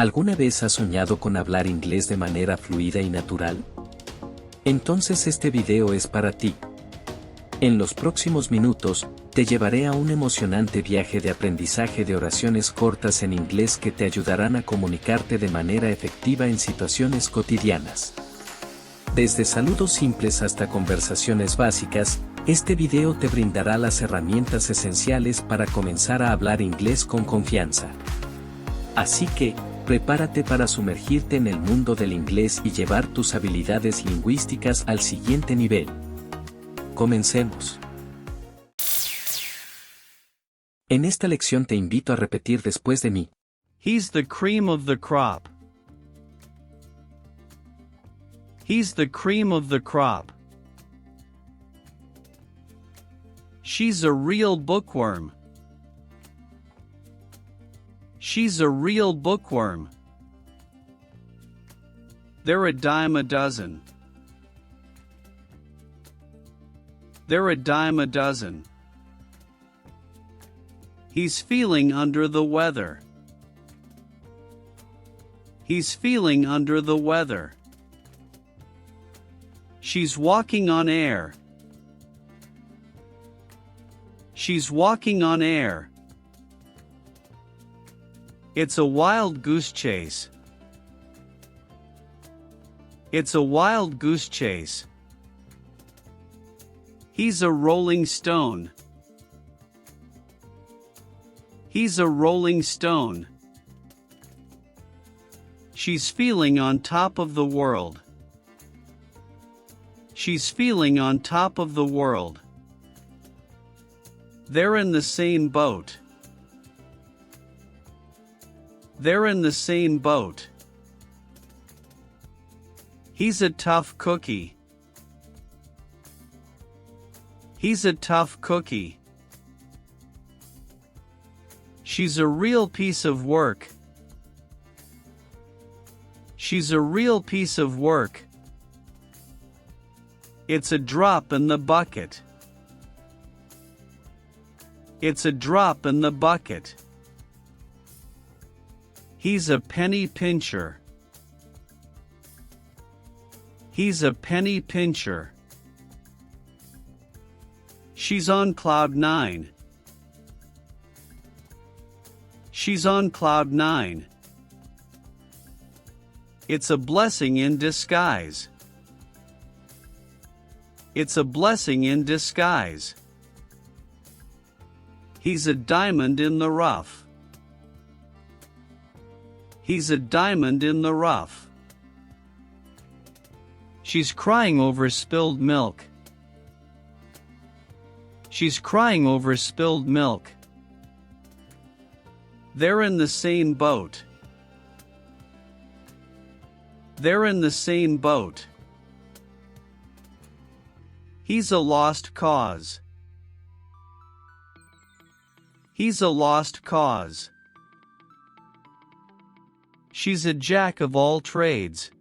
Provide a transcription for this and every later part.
¿Alguna vez has soñado con hablar inglés de manera fluida y natural? Entonces este video es para ti. En los próximos minutos, te llevaré a un emocionante viaje de aprendizaje de oraciones cortas en inglés que te ayudarán a comunicarte de manera efectiva en situaciones cotidianas. Desde saludos simples hasta conversaciones básicas, este video te brindará las herramientas esenciales para comenzar a hablar inglés con confianza. Así que, prepárate para sumergirte en el mundo del inglés y llevar tus habilidades lingüísticas al siguiente nivel. Comencemos. En esta lección te invito a repetir después de mí. He's the cream of the crop. He's the cream of the crop. She's a real bookworm. She's a real bookworm. They're a dime a dozen. They're a dime a dozen. He's feeling under the weather. He's feeling under the weather. She's walking on air. She's walking on air. It's a wild goose chase. It's a wild goose chase. He's a rolling stone. He's a rolling stone. She's feeling on top of the world. She's feeling on top of the world. They're in the same boat. They're in the same boat. He's a tough cookie. He's a tough cookie. She's a real piece of work. She's a real piece of work. It's a drop in the bucket. It's a drop in the bucket. He's a penny pincher. He's a penny pincher. She's on cloud nine. She's on cloud nine. It's a blessing in disguise. It's a blessing in disguise. He's a diamond in the rough. He's a diamond in the rough. She's crying over spilled milk. She's crying over spilled milk. They're in the same boat. They're in the same boat. He's a lost cause. He's a lost cause. She's a jack of all trades.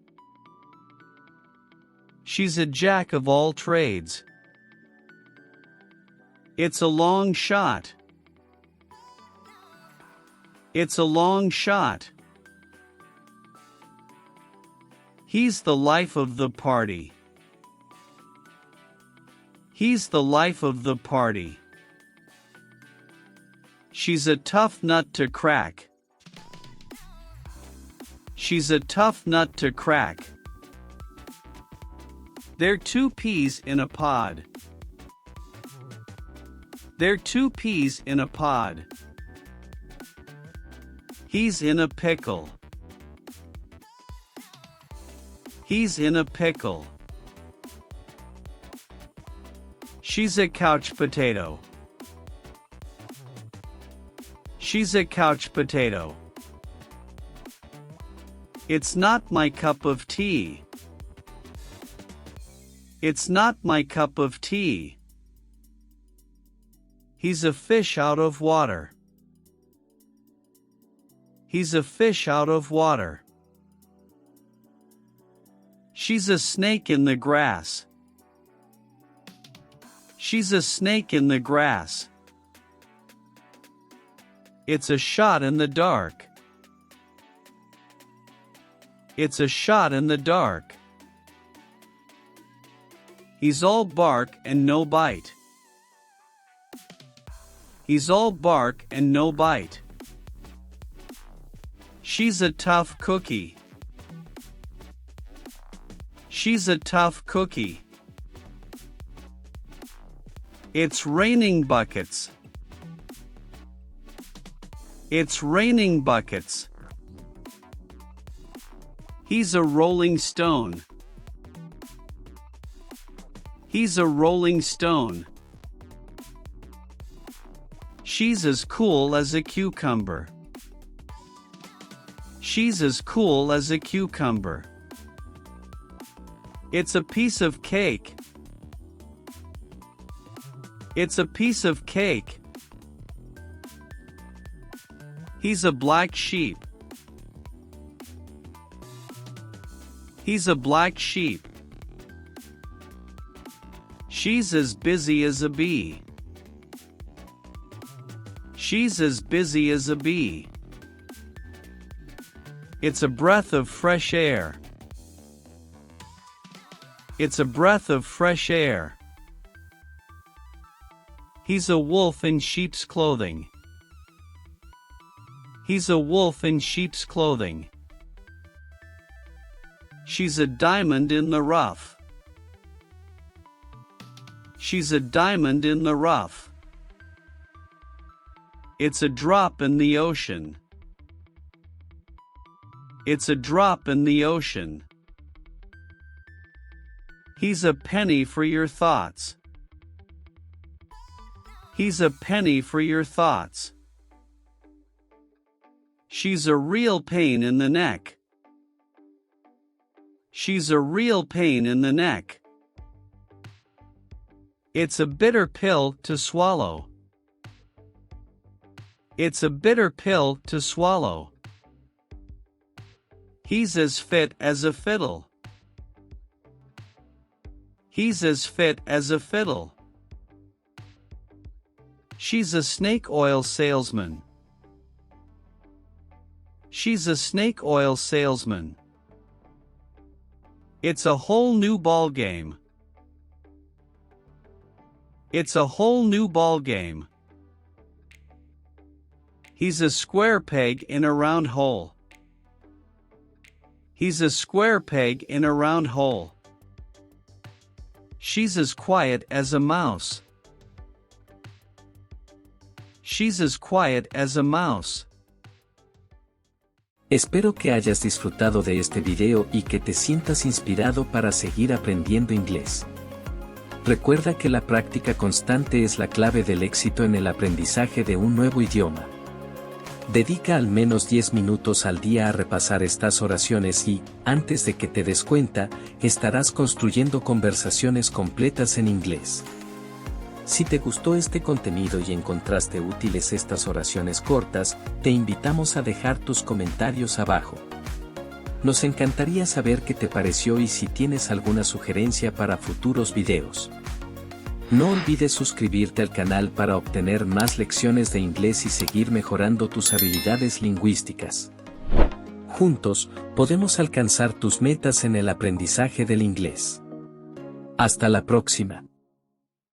She's a jack of all trades. It's a long shot. It's a long shot. He's the life of the party. He's the life of the party. She's a tough nut to crack. She's a tough nut to crack. They're two peas in a pod. They're two peas in a pod. He's in a pickle. He's in a pickle. She's a couch potato. She's a couch potato. It's not my cup of tea. It's not my cup of tea. He's a fish out of water. He's a fish out of water. She's a snake in the grass. She's a snake in the grass. It's a shot in the dark. It's a shot in the dark. He's all bark and no bite. He's all bark and no bite. She's a tough cookie. She's a tough cookie. It's raining buckets. It's raining buckets. He's a rolling stone. He's a rolling stone. She's as cool as a cucumber. She's as cool as a cucumber. It's a piece of cake. It's a piece of cake. He's a black sheep. He's a black sheep. She's as busy as a bee. She's as busy as a bee. It's a breath of fresh air. It's a breath of fresh air. He's a wolf in sheep's clothing. He's a wolf in sheep's clothing. She's a diamond in the rough. She's a diamond in the rough. It's a drop in the ocean. It's a drop in the ocean. He's a penny for your thoughts. He's a penny for your thoughts. She's a real pain in the neck. She's a real pain in the neck. It's a bitter pill to swallow. It's a bitter pill to swallow. He's as fit as a fiddle. He's as fit as a fiddle. She's a snake oil salesman. She's a snake oil salesman. It's a whole new ball game. It's a whole new ball game. He's a square peg in a round hole. He's a square peg in a round hole. She's as quiet as a mouse. She's as quiet as a mouse. Espero que hayas disfrutado de este video y que te sientas inspirado para seguir aprendiendo inglés. Recuerda que la práctica constante es la clave del éxito en el aprendizaje de un nuevo idioma. Dedica al menos 10 minutos al día a repasar estas oraciones y, antes de que te des cuenta, estarás construyendo conversaciones completas en inglés. Si te gustó este contenido y encontraste útiles estas oraciones cortas, te invitamos a dejar tus comentarios abajo. Nos encantaría saber qué te pareció y si tienes alguna sugerencia para futuros videos. No olvides suscribirte al canal para obtener más lecciones de inglés y seguir mejorando tus habilidades lingüísticas. Juntos, podemos alcanzar tus metas en el aprendizaje del inglés. Hasta la próxima.